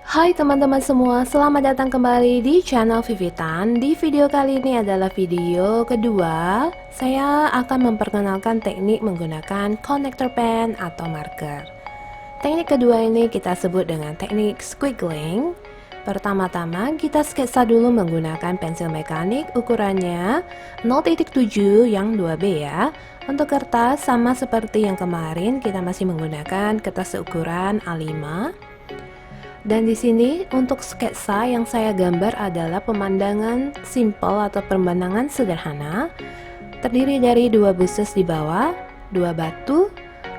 Hai teman-teman semua, selamat datang kembali di channel Vivitan. Di video kali ini adalah video kedua. Saya akan memperkenalkan teknik menggunakan connector pen atau marker. Teknik kedua ini kita sebut dengan teknik squiggling. Pertama-tama kita sketsa dulu menggunakan pensil mekanik ukurannya 0.7 yang 2B ya. Untuk kertas sama seperti yang kemarin, kita masih menggunakan kertas seukuran A5. Dan di sini untuk sketsa yang saya gambar adalah pemandangan simple atau pemandangan sederhana, terdiri dari dua buses di bawah, dua batu,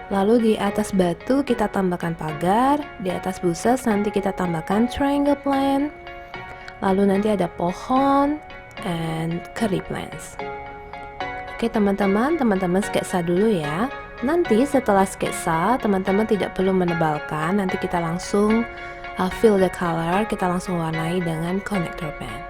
lalu di atas batu kita tambahkan pagar, di atas buses nanti kita tambahkan triangle plant, lalu nanti ada pohon and curly plants. Oke teman-teman sketsa dulu ya. Nanti setelah sketsa teman-teman tidak perlu menebalkan, nanti kita langsung fill the color, kita langsung warnai dengan connector pen.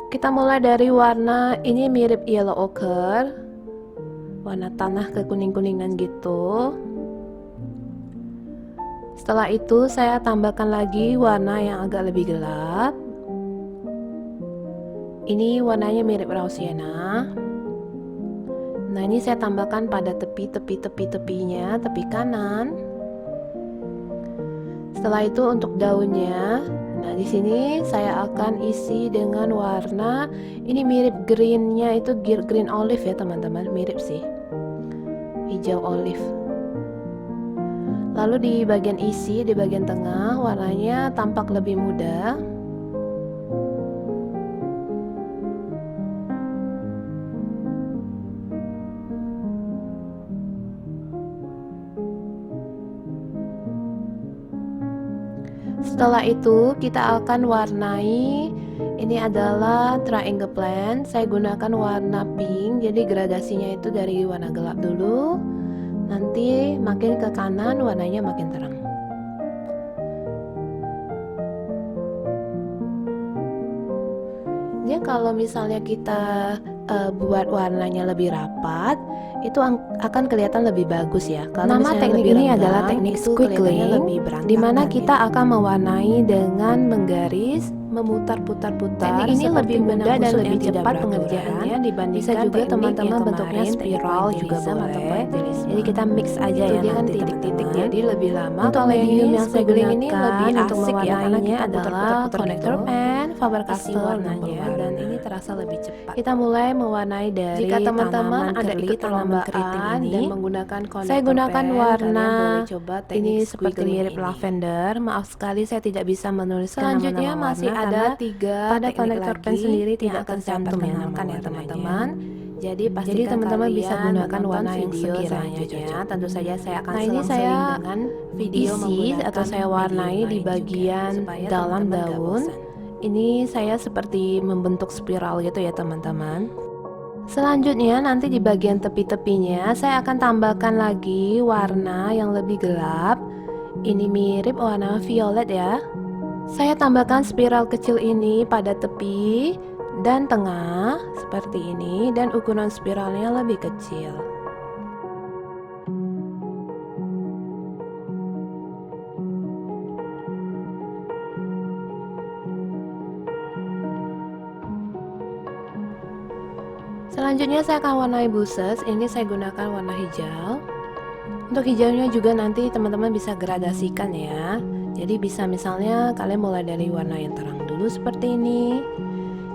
Kita mulai dari warna ini mirip yellow ochre, warna tanah kekuning-kuningan gitu. Setelah itu saya tambahkan lagi warna yang agak lebih gelap. Ini warnanya mirip raw sienna. Nah ini saya tambahkan pada tepinya, tepi kanan. Setelah itu untuk daunnya, nah di sini saya akan isi dengan warna ini mirip greennya itu green olive ya teman-teman, mirip sih, hijau olive. Lalu di bagian isi, di bagian tengah warnanya tampak lebih muda. Setelah itu kita akan warnai, ini adalah triangle plant. Saya gunakan warna pink, jadi gradasinya itu dari warna gelap dulu, nanti makin ke kanan warnanya makin terang. Jadi kalau misalnya kita buat warnanya lebih rapat, itu akan kelihatan lebih bagus ya. Kalau nama teknik ini adalah teknik squiggling, dimana kita akan mewarnai dengan menggaris, memutar-putar-putar. Teknik ini lebih mudah dan lebih cepat pengerjaannya dibandingkan bisa juga teman-teman bentuknya spiral juga boleh. Jadi kita mix aja ya, nanti titik-titik jadi lebih lama. Untuk medium yang saya gunakan ini lebih untuk mewarnainya adalah connector pen Faber-Castell warnanya, dan ini terasa lebih cepat. Kita mulai mewarnai dari jika teman-teman ada ikut perlombaan dan menggunakan connector saya gunakan pen, warna ini seperti mirip lavender. Maaf sekali saya tidak bisa menuliskan selanjutnya nama-nama masih warna ada tiga pada connector pen sendiri tidak akan cantum ya namanya teman-teman. Jadi teman-teman bisa gunakan warna yang sekiranya. Tentu saja saya akan selang-seling dengan video isi atau saya warnai di bagian dalam daun. Ini saya seperti membentuk spiral gitu ya teman-teman. Selanjutnya nanti di bagian tepi-tepinya saya akan tambahkan lagi warna yang lebih gelap. Ini mirip warna violet ya. Saya tambahkan spiral kecil ini pada tepi dan tengah seperti ini, dan ukuran spiralnya lebih kecil. Selanjutnya saya akan warnai buses. Ini saya gunakan warna hijau. Untuk hijaunya juga nanti teman-teman bisa gradasikan ya. Jadi bisa misalnya kalian mulai dari warna yang terang dulu seperti ini.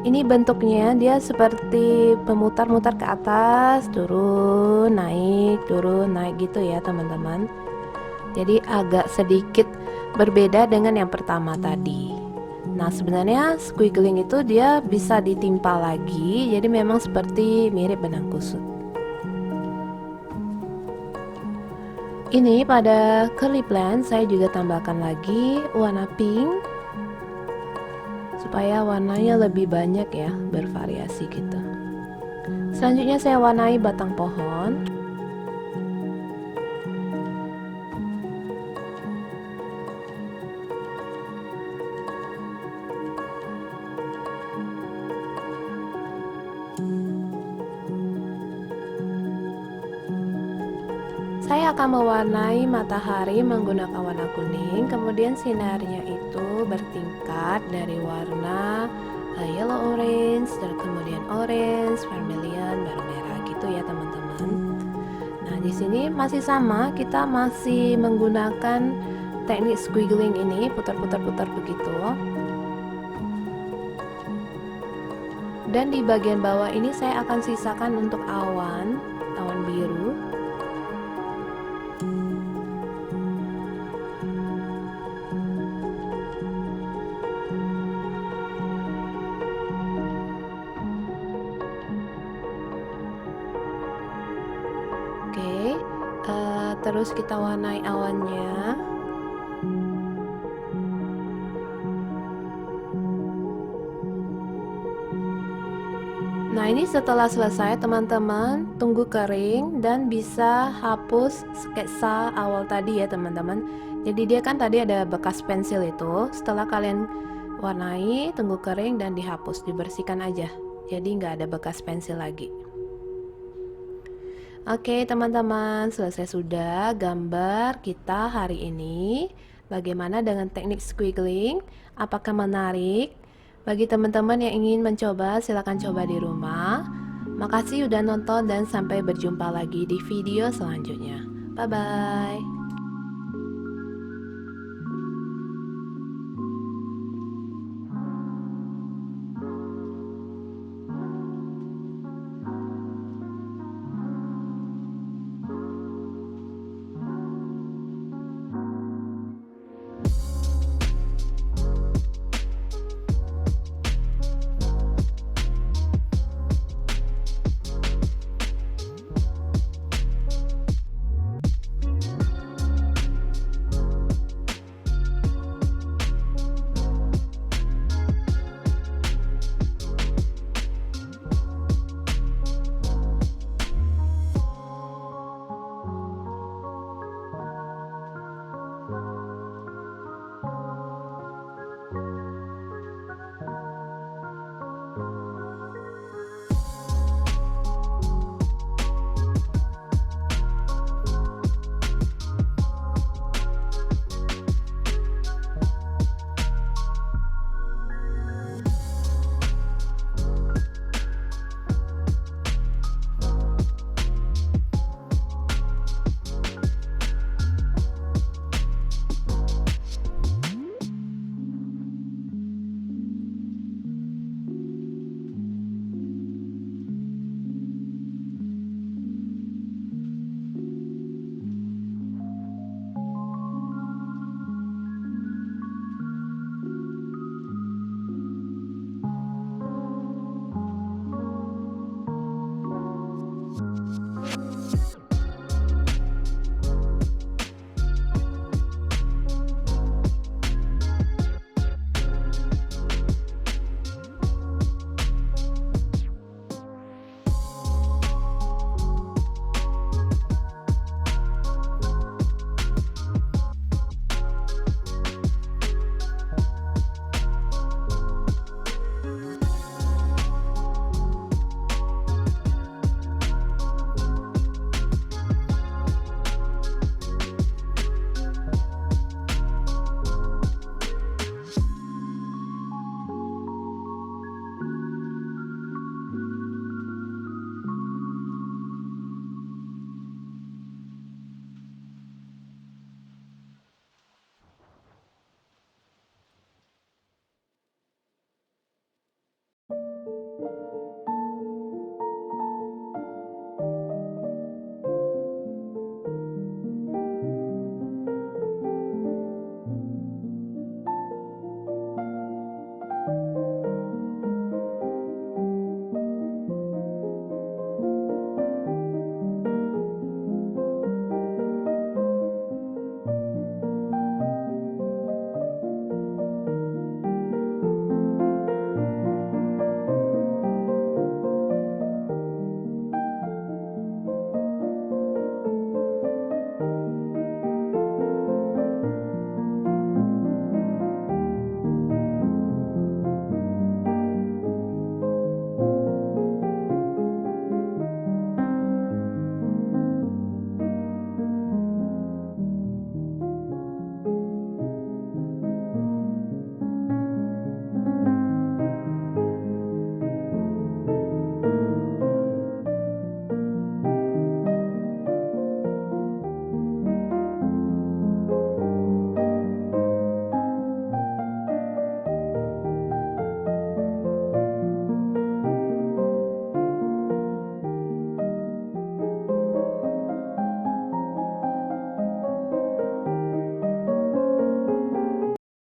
Ini bentuknya dia seperti pemutar-mutar ke atas, turun, naik gitu ya teman-teman. Jadi agak sedikit berbeda dengan yang pertama tadi. Nah sebenarnya squiggling itu dia bisa ditimpa lagi, jadi memang seperti mirip benang kusut. Ini pada curly plan saya juga tambahkan lagi warna pink supaya warnanya lebih banyak ya, bervariasi gitu. Selanjutnya saya warnai batang pohon. Saya akan mewarnai matahari menggunakan warna kuning, kemudian sinarnya itu bertingkat dari warna yellow orange, dan kemudian orange, vermilion, baru merah gitu ya teman-teman. Nah, di sini masih sama, kita masih menggunakan teknik squiggling ini, putar-putar-putar begitu. Dan di bagian bawah ini saya akan sisakan untuk awan biru. Oke, terus kita warnai awannya. Nah, ini setelah selesai teman-teman, tunggu kering dan bisa hapus sketsa awal tadi ya teman-teman. Jadi dia kan tadi ada bekas pensil itu, setelah kalian warnai, tunggu kering dan dihapus, dibersihkan aja. Jadi nggak ada bekas pensil lagi. Oke teman-teman, selesai sudah gambar kita hari ini. Bagaimana dengan teknik squiggling? Apakah menarik? Bagi teman-teman yang ingin mencoba, silahkan coba di rumah. Makasih udah nonton dan sampai berjumpa lagi di video selanjutnya. Bye-bye.